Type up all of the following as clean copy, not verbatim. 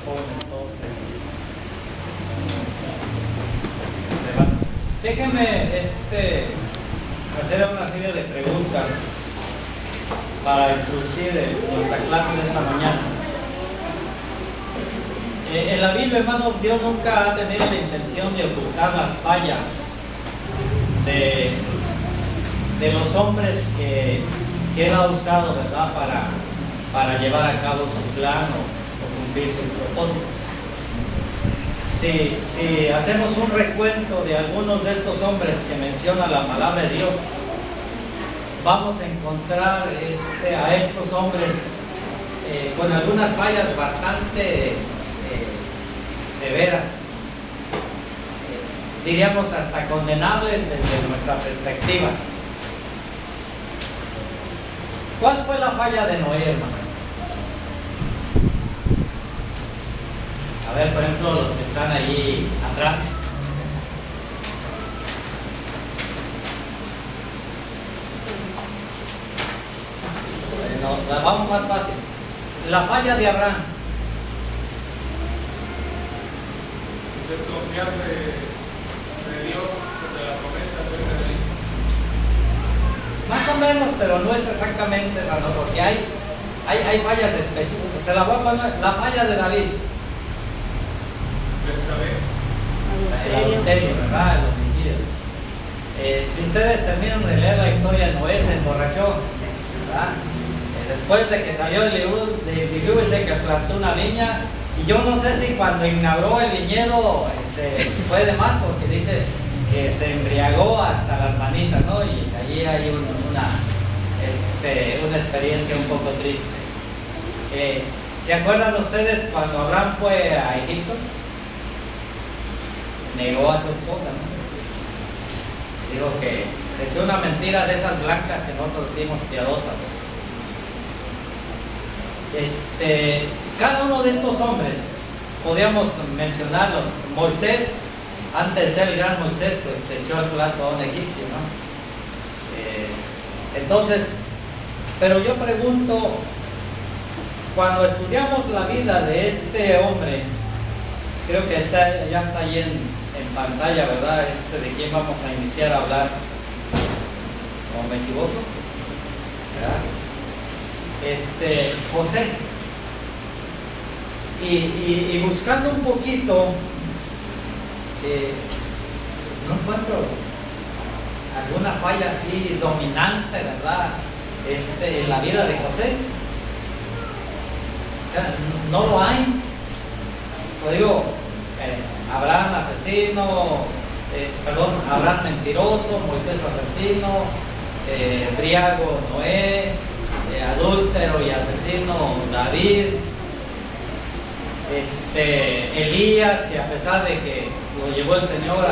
jóvenes todos se van. Déjenme hacer una serie de preguntas para introducir nuestra clase de esta mañana. En la Biblia, hermanos, Dios nunca ha tenido la intención de ocultar las fallas de los hombres que Él ha usado, ¿verdad?, para llevar a cabo su plan o cumplir sus propósitos. Si hacemos un recuento de algunos de estos hombres que menciona la palabra de Dios, vamos a encontrar a estos hombres con algunas fallas bastante severas, diríamos hasta condenables desde nuestra perspectiva. ¿Cuál fue la falla de Noé, hermanos? A ver, por ejemplo, los que están allí atrás. Bueno, vamos más fácil. La falla de Abraham. Desconfiar de Dios, de la promesa de Dios. Más o menos, pero no es exactamente esa, ¿no? Porque hay fallas específicas. Se la voy a poner, la falla de David. El adulterio, ¿verdad? El homicidio. Si ustedes terminan de leer la historia de Noé, se emborrachó, ¿verdad? Después de que salió del diluvio, dice que plantó una viña. Y yo no sé si cuando inauguró el viñedo se fue de más, porque dice que se embriagó hasta las manitas, ¿no? Y allí hay una experiencia un poco triste. ¿Se acuerdan ustedes cuando Abraham fue a Egipto? Negó a su esposa, ¿no? Dijo que se echó una mentira de esas blancas que nosotros decimos piadosas. Cada uno de estos hombres, podríamos mencionarlos. Moisés, antes de ser el gran Moisés, pues se echó al plato a un egipcio, ¿no? Entonces, pero yo pregunto, cuando estudiamos la vida de este hombre, creo que ya está ahí en pantalla, ¿verdad? De quién vamos a iniciar a hablar. ¿O me equivoco? ¿Verdad? José. Y buscando un poquito, no encuentro alguna falla así dominante, ¿verdad? En la vida de José. O sea, no lo hay. Lo digo, Abraham asesino, Abraham mentiroso, Moisés asesino, briago Noé, adúltero y asesino David, Elías, que a pesar de que lo llevó el Señor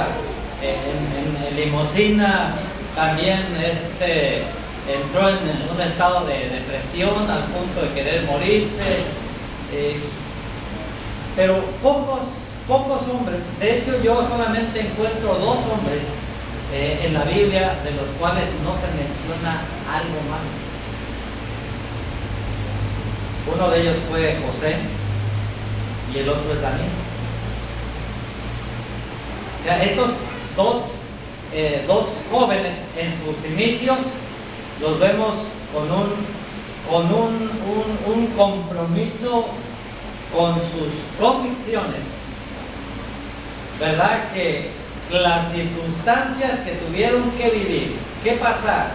en limusina, también entró en un estado de depresión al punto de querer morirse. Pero pocos hombres, de hecho yo solamente encuentro 2 hombres en la Biblia de los cuales no se menciona algo malo. Uno de ellos fue José y el otro es Daniel. O sea, estos dos jóvenes en sus inicios los vemos con un compromiso con sus convicciones, ¿verdad? Que las circunstancias que tuvieron que vivir, que pasar,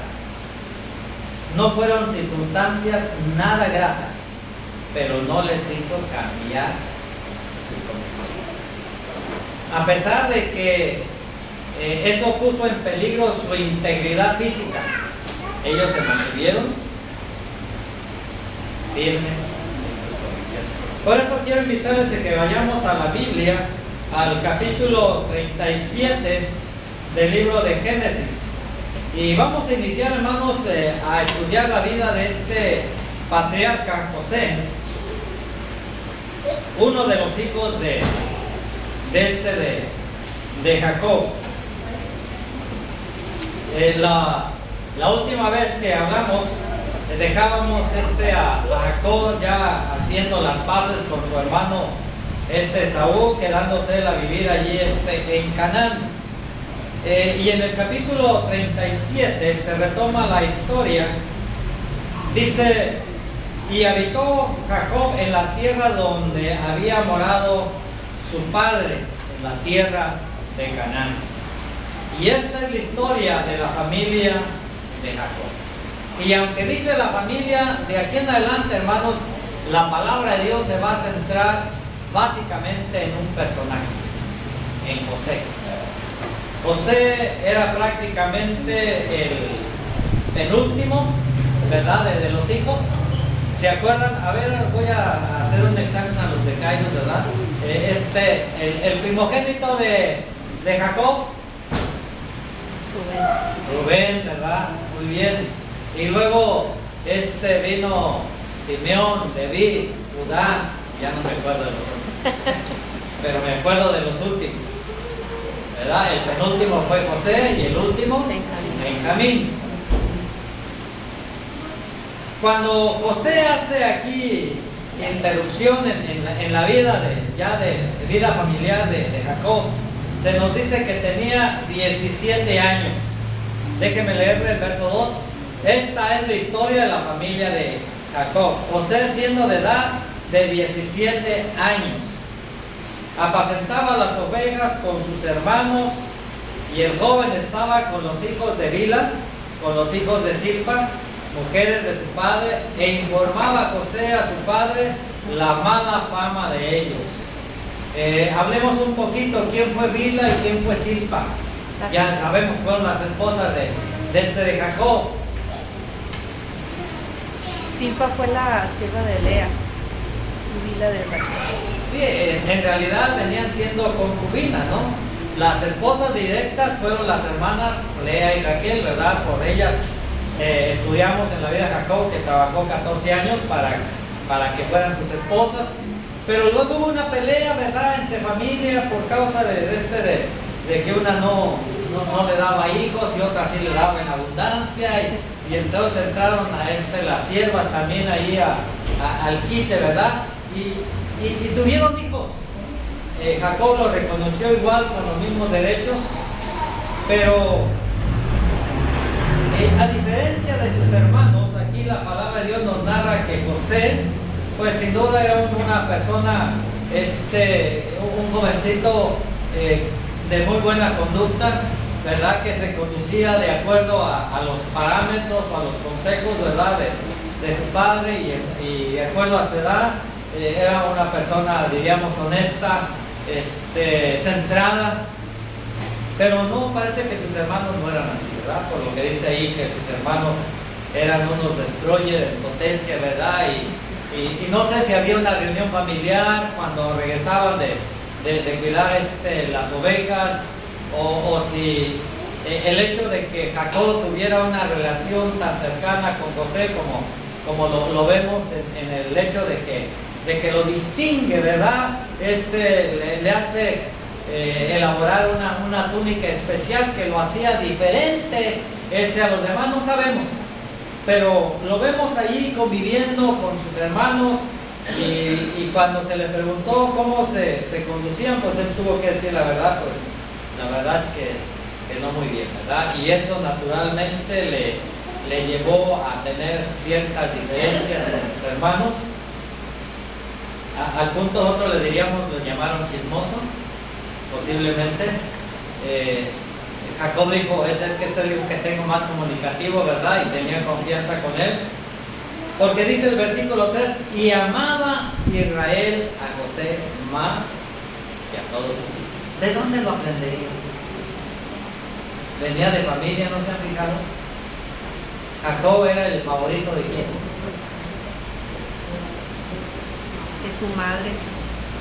no fueron circunstancias nada gratas, pero no les hizo cambiar sus convicciones. A pesar de que eso puso en peligro su integridad física, ellos se mantuvieron firmes. Por eso quiero invitarles a que vayamos a la Biblia, al capítulo 37 del libro de Génesis. Y vamos a iniciar, hermanos, a estudiar la vida de este patriarca José, uno de los hijos de Jacob. La última vez que hablamos, dejábamos a Jacob ya haciendo las paces con su hermano Esaú, quedándose él a vivir allí en Canaán. Y en el capítulo 37 se retoma la historia. Dice: y habitó Jacob en la tierra donde había morado su padre, en la tierra de Canaán. Y esta es la historia de la familia de Jacob. Y aunque dice la familia, de aquí en adelante, hermanos, la palabra de Dios se va a centrar básicamente en un personaje, en José. José era prácticamente el penúltimo, ¿verdad?, de los hijos. ¿Se acuerdan? A ver, voy a hacer un examen a los becarios, ¿verdad? El primogénito de Jacob, Rubén, ¿verdad? Muy bien. Y luego vino Simeón, Leví, Judá, ya no me acuerdo de los otros, pero me acuerdo de los últimos, ¿verdad? El penúltimo fue José y el último Benjamín. Cuando José hace aquí interrupción en la vida de vida familiar de Jacob, se nos dice que tenía 17 años. Déjenme leerle el verso 2. Esta es la historia de la familia de Jacob. José, siendo de edad de 17 años, apacentaba las ovejas con sus hermanos, y el joven estaba con los hijos de Bilha, con los hijos de Zilpa, mujeres de su padre, e informaba a José, a su padre, la mala fama de ellos. Hablemos un poquito quién fue Bilha y quién fue Zilpa. Ya sabemos, fueron las esposas de Jacob. Zilpa fue la sierva de Lea y Bilha de Raquel. Sí, en realidad venían siendo concubinas, ¿no? Las esposas directas fueron las hermanas Lea y Raquel, ¿verdad? Por ellas estudiamos en la vida de Jacob, que trabajó 14 años para que fueran sus esposas. Pero luego hubo una pelea, ¿verdad?, entre familias por causa de que una no le daba hijos y otra sí le daba en abundancia, y entonces entraron las siervas también ahí al quite, ¿verdad? Y tuvieron hijos. Jacob los reconoció igual, con los mismos derechos, pero a diferencia de sus hermanos, aquí la palabra de Dios nos narra que José, pues sin duda era una persona, un jovencito de muy buena conducta, ¿verdad?, que se conducía de acuerdo a los parámetros o a los consejos, ¿verdad?, de su padre, y de acuerdo a su edad. Era una persona, diríamos, honesta, centrada, pero no parece que sus hermanos no eran así, ¿verdad? Por lo que dice ahí, que sus hermanos eran unos destroyers en potencia, ¿verdad? Y no sé si había una reunión familiar cuando regresaban de cuidar las ovejas, o si el hecho de que Jacob tuviera una relación tan cercana con José como lo vemos en el hecho de que lo distingue, ¿verdad? Le hace elaborar una túnica especial que lo hacía diferente a los demás, no sabemos, pero lo vemos allí conviviendo con sus hermanos, y cuando se le preguntó cómo se conducían, pues él tuvo que decir la verdad, pues la verdad es que no muy bien, ¿verdad? Y eso naturalmente le llevó a tener ciertas diferencias con sus hermanos. Al punto otro le diríamos, lo llamaron chismoso, posiblemente. Jacob dijo, es el que tengo más comunicativo, ¿verdad? Y tenía confianza con él. Porque dice el versículo 3, y amaba Israel a José más que a todos sus hijos. ¿De dónde lo aprendería? Venía de familia, ¿no se han fijado? Jacob era el favorito de quién? De su madre.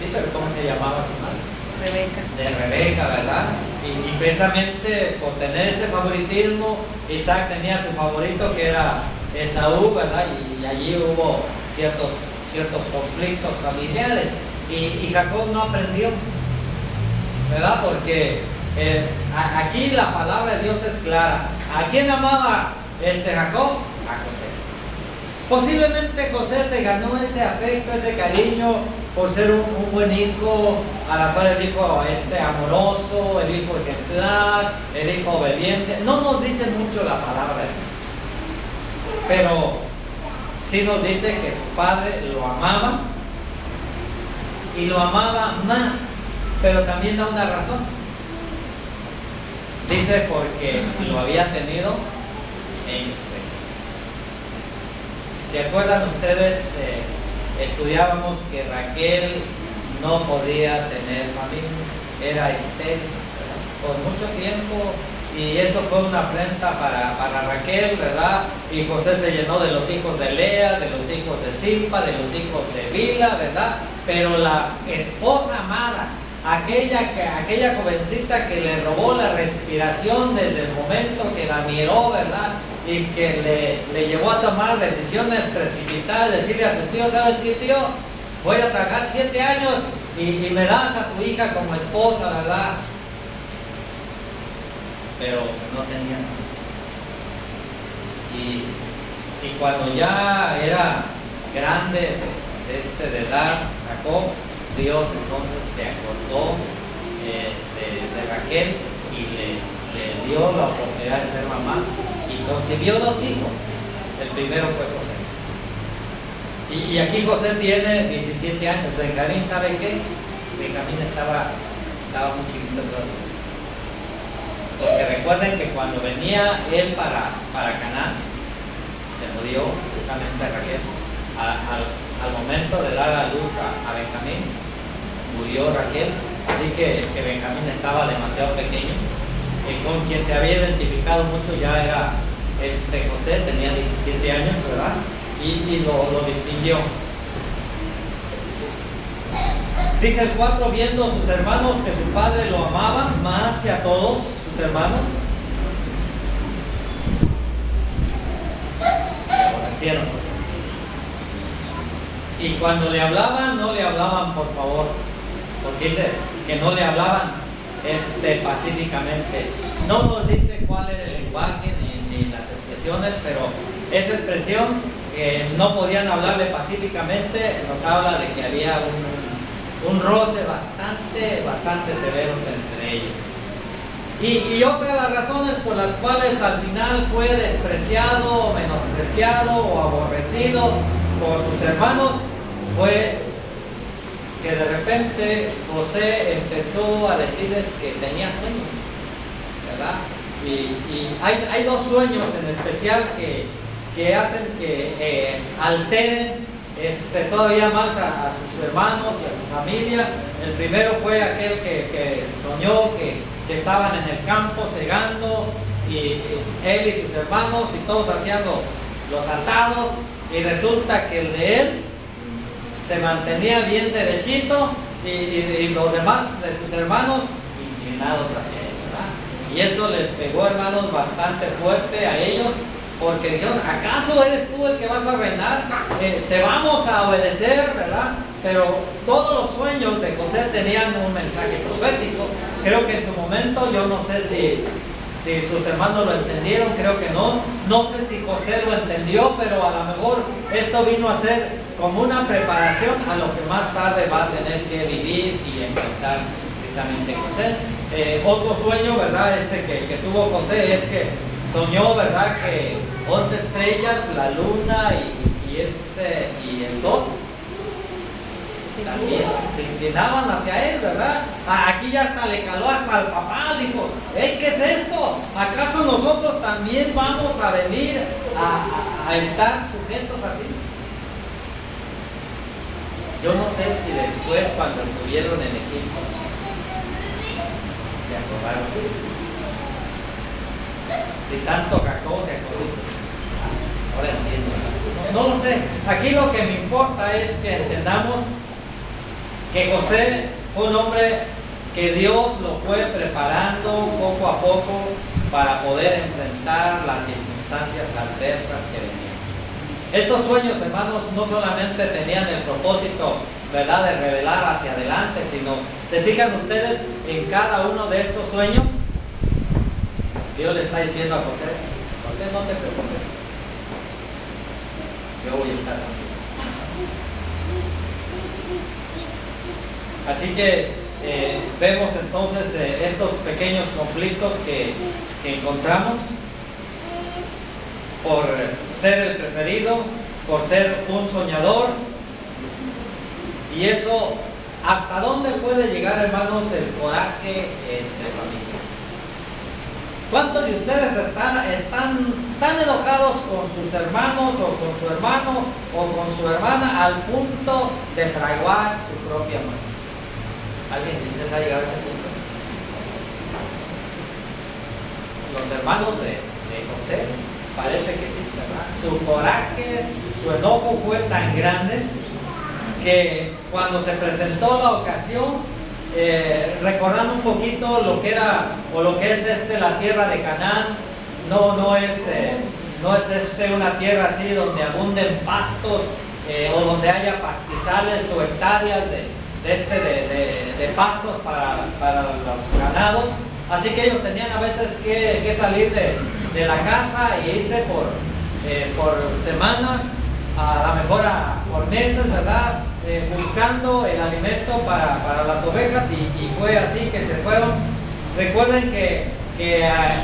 Sí, pero ¿cómo se llamaba su madre? Rebeca. De Rebeca, ¿verdad? Y precisamente por tener ese favoritismo, Isaac tenía su favorito, que era Esaú, ¿verdad? Y allí hubo ciertos conflictos familiares. Y Jacob no aprendió, ¿verdad? Porque aquí la palabra de Dios es clara. ¿A quién amaba Jacob? A José. Posiblemente José se ganó ese afecto, ese cariño por ser un buen hijo, a la cual el hijo amoroso, el hijo ejemplar, el hijo obediente. No nos dice mucho la palabra de Dios, pero sí nos dice que su padre lo amaba y lo amaba más, pero también da una razón. Dice porque lo había tenido en sus sueños. ¿Se acuerdan ustedes? Estudiábamos que Raquel no podía tener familia, era estéril por mucho tiempo, y eso fue una afrenta para Raquel, ¿verdad? Y José se llenó de los hijos de Lea, de los hijos de Zilpa, de los hijos de Bila, ¿verdad? Pero la esposa amada, aquella jovencita que le robó la respiración desde el momento que la miró, ¿verdad? Y que le llevó a tomar decisiones precipitadas, decirle a su tío: ¿sabes qué, tío? Voy a trabajar 7 años y me das a tu hija como esposa, ¿verdad? Pero no tenía nada. Y cuando ya era grande de edad, Jacob, Dios entonces se acordó de Raquel y le dio la oportunidad de ser mamá, y concibió 2 hijos. El primero fue José. Y aquí José tiene 17 años. Benjamín, ¿sabe qué? Benjamín estaba muy chiquito todavía. Porque recuerden que cuando venía él para Canaán, se murió justamente Raquel. Al momento de dar a luz a Benjamín, murió Raquel. Así que Benjamín estaba demasiado pequeño. Con quien se había identificado mucho ya era José, tenía 17 años, ¿verdad? Y lo distinguió. Dice el 4: viendo sus hermanos que su padre lo amaba más que a todos sus hermanos, le aborrecieron. Y cuando le hablaban, no le hablaban por favor, porque dice que no le hablaban pacíficamente. No nos dice cuál era el lenguaje ni las expresiones, pero esa expresión que no podían hablarle pacíficamente nos habla de que había un roce bastante severos entre ellos. Y otra de las razones por las cuales al final fue despreciado, menospreciado o aborrecido por sus hermanos fue que de repente José empezó a decirles que tenía sueños, ¿verdad? Y hay 2 sueños en especial que hacen que alteren todavía más a sus hermanos y a su familia. El primero fue aquel que soñó que estaban en el campo segando, y él y sus hermanos y todos hacían los atados, y resulta que el de él se mantenía bien derechito y los demás de sus hermanos inclinados hacia él, ¿verdad? Y eso les pegó, hermanos, bastante fuerte a ellos, porque dijeron: ¿acaso eres tú el que vas a reinar? Te vamos a obedecer, ¿verdad? Pero todos los sueños de José tenían un mensaje profético. Creo que en su momento, yo no sé si sus hermanos lo entendieron, creo que no. No sé si José lo entendió, pero a lo mejor esto vino a ser como una preparación a lo que más tarde va a tener que vivir y enfrentar precisamente José. Otro sueño, ¿verdad? Que tuvo José es que soñó, ¿verdad?, que 11 estrellas, la luna y el sol también se inclinaban hacia él, ¿verdad? Aquí ya hasta le caló hasta al papá, dijo: ¿qué es esto? ¿Acaso nosotros también vamos a venir a estar sujetos a ti? Yo no sé si después, cuando estuvieron en Egipto, se acordaron de eso. Si tanto Jacob se acordó. Ahora entiendo. No lo sé. Aquí lo que me importa es que entendamos que José fue un hombre que Dios lo fue preparando poco a poco para poder enfrentar las circunstancias adversas que venían. Estos sueños, hermanos, no solamente tenían el propósito, ¿verdad?, de revelar hacia adelante, sino, se fijan ustedes, en cada uno de estos sueños Dios le está diciendo a José: José, no te preocupes, yo voy a estar contigo. Así que vemos entonces estos pequeños conflictos que encontramos por ser el preferido, por ser un soñador. Y eso, ¿hasta dónde puede llegar, hermanos, el coraje entre familia? ¿Cuántos de ustedes están tan enojados con sus hermanos o con su hermano o con su hermana al punto de fraguar su propia muerte? ¿Alguien de ustedes ha llegado a ese punto? Los hermanos de José, parece que sí, ¿verdad? Su coraje, su enojo fue tan grande que cuando se presentó la ocasión, recordando un poquito lo que era o lo que es la tierra de Canaán, no es una tierra así donde abunden pastos o donde haya pastizales o hectáreas de pastos para los ganados. Así que ellos tenían a veces que salir de la casa e irse por semanas, a lo mejor por meses, ¿verdad? Buscando el alimento para las ovejas, y fue así que se fueron. Recuerden que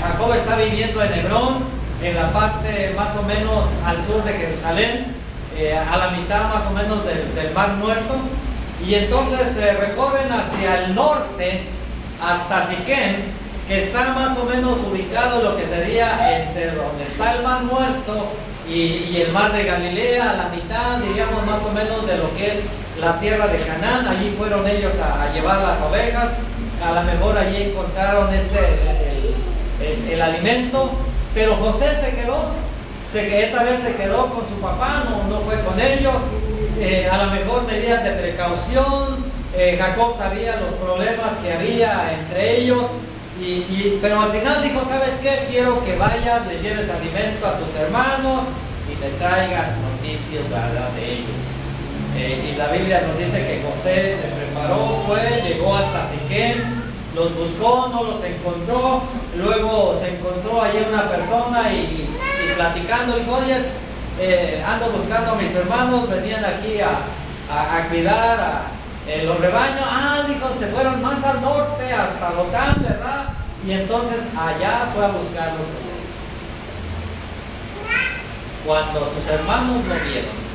Jacob está viviendo en Hebrón, en la parte más o menos al sur de Jerusalén, a la mitad más o menos del Mar Muerto, y entonces recorren hacia el norte hasta Siquem, que está más o menos ubicado lo que sería entre donde está el Mar Muerto y el mar de Galilea, a la mitad, diríamos, más o menos de lo que es la tierra de Canaán. Allí fueron ellos a llevar las ovejas. A lo mejor allí encontraron el alimento, pero José esta vez se quedó con su papá, no fue con ellos. A lo mejor medidas de precaución. Jacob sabía los problemas que había entre ellos, pero al final dijo: ¿sabes qué? Quiero que vayas, les lleves alimento a tus hermanos y me traigas noticias, ¿verdad?, de ellos. Y la Biblia nos dice que José se preparó, llegó hasta Siquem, los buscó, no los encontró. Luego se encontró allí una persona y platicando, dijo: oye, ando buscando a mis hermanos, venían aquí a cuidar los rebaños. Dijo, se fueron más al norte, hasta Lotán, ¿verdad? Y entonces allá fue a buscarlos José. Cuando sus hermanos lo vieron,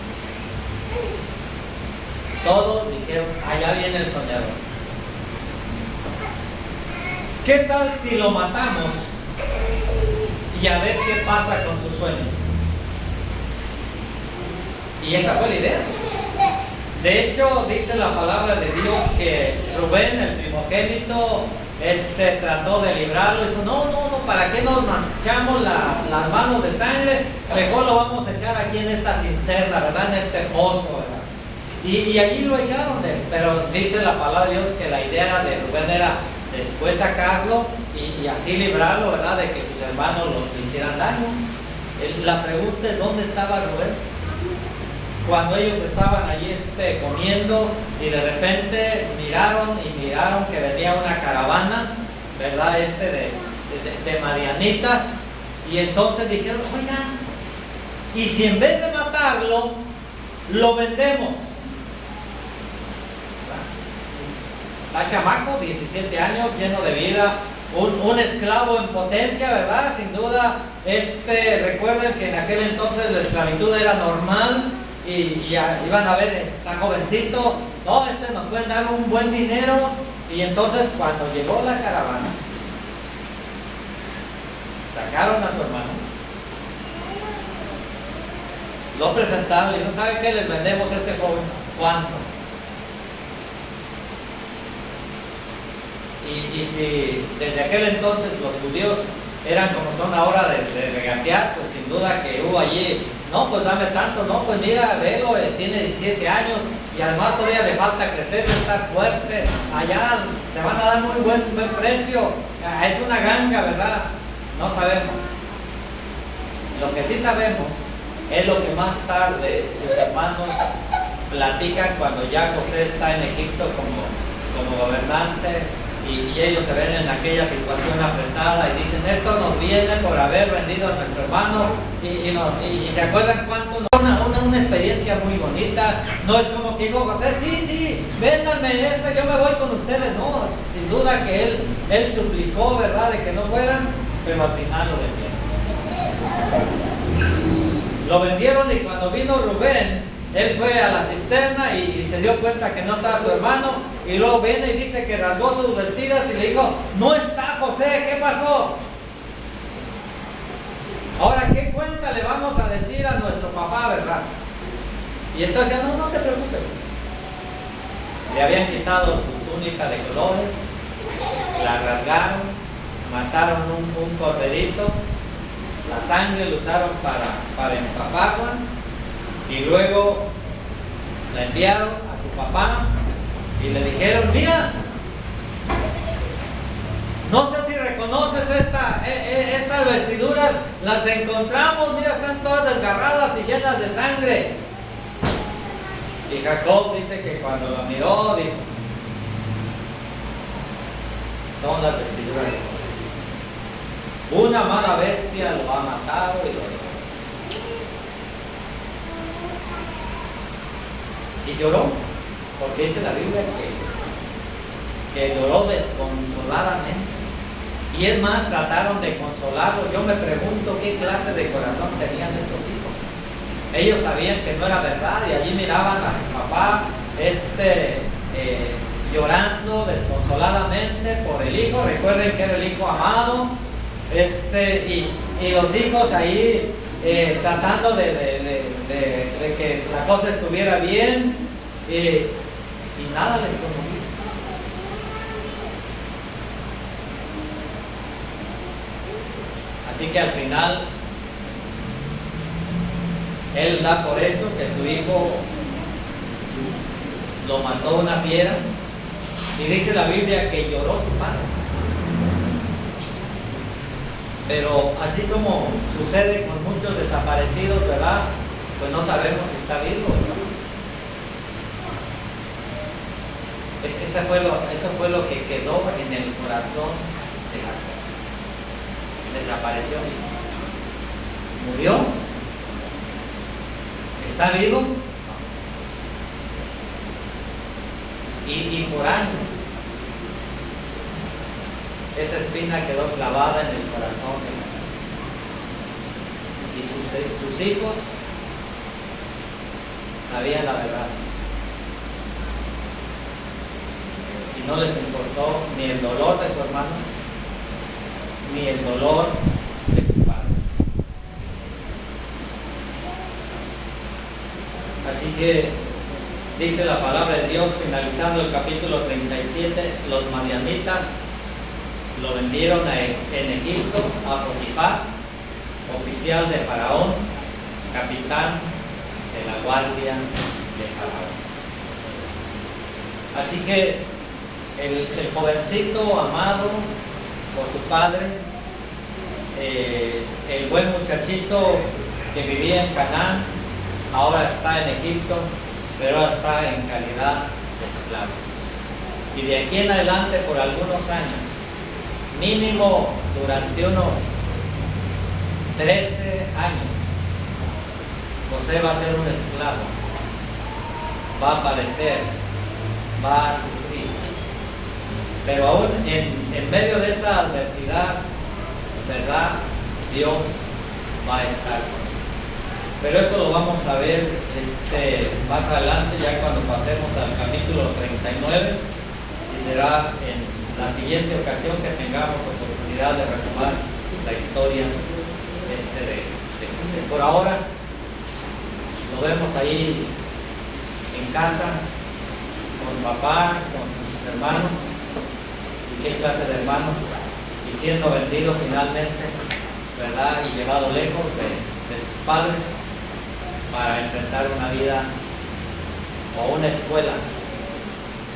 todos dijeron: allá viene el soñador. ¿Qué tal si lo matamos y a ver qué pasa con sus sueños? Y esa fue la idea. De hecho, dice la palabra de Dios que Rubén, el primogénito, trató de librarlo. Dijo: no, ¿para qué nos manchamos las manos de sangre? Mejor lo vamos a echar aquí en esta cisterna, ¿verdad? En este pozo, ¿verdad? Y allí lo echaron, pero dice la palabra de Dios que la idea de Rubén era después sacarlo y así librarlo, ¿verdad?, de que sus hermanos le hicieran daño. La pregunta es: ¿dónde estaba Rubén? Cuando ellos estaban allí comiendo, y de repente miraron que venía una caravana, ¿verdad?, de madianitas, y entonces dijeron: oigan, ¿y si en vez de matarlo, lo vendemos? La chamaco, 17 años, lleno de vida, un esclavo en potencia, ¿verdad? Sin duda, recuerden que en aquel entonces la esclavitud era normal. Y iban a ver, está jovencito, nos pueden dar un buen dinero. Y entonces, cuando llegó la caravana, sacaron a su hermano, lo presentaron, le dijeron: ¿sabe qué? Les vendemos a este joven. ¿Cuánto? Y si desde aquel entonces los judíos eran como son ahora de regatear, pues sin duda que hubo allí: no, pues dame tanto, no, pues mira, velo, tiene 17 años y además todavía le falta crecer, estar fuerte, allá te van a dar muy buen precio, es una ganga, ¿verdad? No sabemos. Lo que sí sabemos es lo que más tarde sus hermanos platican cuando ya José está en Egipto como gobernante, y ellos se ven en aquella situación apretada y dicen, esto nos viene por haber vendido a nuestro hermano, y se acuerdan cuánto, una experiencia muy bonita. No es como que dijo José, sí, véndanme yo me voy con ustedes. No, sin duda que él suplicó, ¿verdad?, de que no fueran, pero al final lo vendieron. Lo vendieron, y cuando vino Rubén, él fue a la cisterna y se dio cuenta que no estaba su hermano, y luego viene y dice que rasgó sus vestidas y le dijo, no está José, ¿qué pasó? Ahora, ¿qué cuenta le vamos a decir a nuestro papá, verdad? Y entonces, no te preocupes. Le habían quitado su túnica de colores, la rasgaron, mataron un corderito, la sangre lo usaron para empaparla, y luego la enviaron a su papá y le dijeron, mira, no sé si reconoces estas vestiduras, las encontramos, mira, están todas desgarradas y llenas de sangre. Y Jacob dice que cuando la miró, dijo, son las vestiduras de José. Una mala bestia lo ha matado y lo dejó. Y lloró, porque dice la Biblia que lloró desconsoladamente. Y es más, trataron de consolarlo. Yo me pregunto qué clase de corazón tenían estos hijos. Ellos sabían que no era verdad, y allí miraban a su papá llorando desconsoladamente por el hijo. Recuerden que era el hijo amado, y los hijos ahí tratando de que la cosa estuviera bien, y nada les conmovió. Así que al final él da por hecho que su hijo lo mató una fiera, y dice la Biblia que lloró su padre. Pero así como sucede con muchos desaparecidos, ¿verdad?, pues no sabemos si está vivo, ¿verdad? Eso fue lo que quedó en el corazón de Jacob. Desapareció, murió, está vivo, no sé. Y por años esa espina quedó clavada en el corazón de Jacob. Y sus hijos sabían la verdad, y no les importó ni el dolor de su hermano ni el dolor de su padre. Así que dice la palabra de Dios, finalizando el capítulo 37, los madianitas lo vendieron en Egipto a Potifar, oficial de Faraón, capitán de la guardia de Faraón. Así que el jovencito amado por su padre, el buen muchachito que vivía en Canaán, ahora está en Egipto, pero ahora está en calidad de esclavo. Y de aquí en adelante, por algunos años, mínimo durante unos 13 años, José va a ser un esclavo, va a padecer, va a sufrir. Pero aún en medio de esa adversidad, ¿verdad?, Dios va a estar con él. Pero eso lo vamos a ver más adelante, ya cuando pasemos al capítulo 39, y será en la siguiente ocasión que tengamos oportunidad de retomar la historia de José. Por ahora lo vemos ahí en casa con papá, con sus hermanos. ¿Y qué clase de hermanos? Y siendo vendido finalmente, ¿verdad?, y llevado lejos de sus padres para enfrentar una vida o una escuela.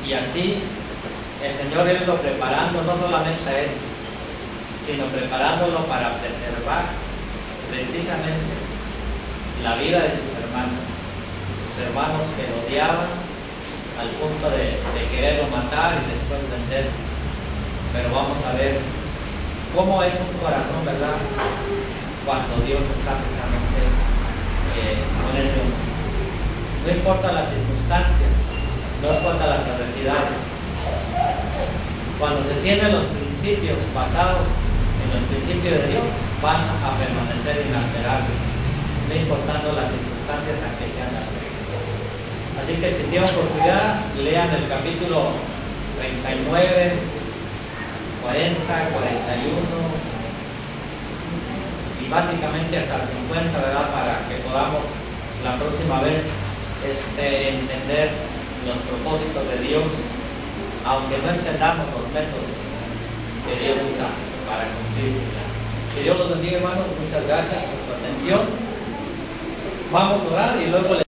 Y así el Señor iba preparando no solamente a él, sino preparándolo para preservar precisamente la vida de sus hermanos que lo odiaban al punto de quererlo matar y después venderlo pero vamos a ver cómo es un corazón, ¿verdad? Cuando Dios está precisamente con ese hombre. No importa las circunstancias, no importa las adversidades. Cuando se tienen los principios basados en los principios de Dios, van a permanecer inalterables, no importando las circunstancias a que sean adversas. Así que si tienen oportunidad, lean el capítulo 39, 40, 41 y básicamente hasta el 50, ¿verdad? Para que podamos la próxima vez entender los propósitos de Dios, aunque no entendamos los métodos que Dios usa para cumplir su plan. Que Dios los bendiga, hermanos. Muchas gracias por su atención. Vamos a orar y luego le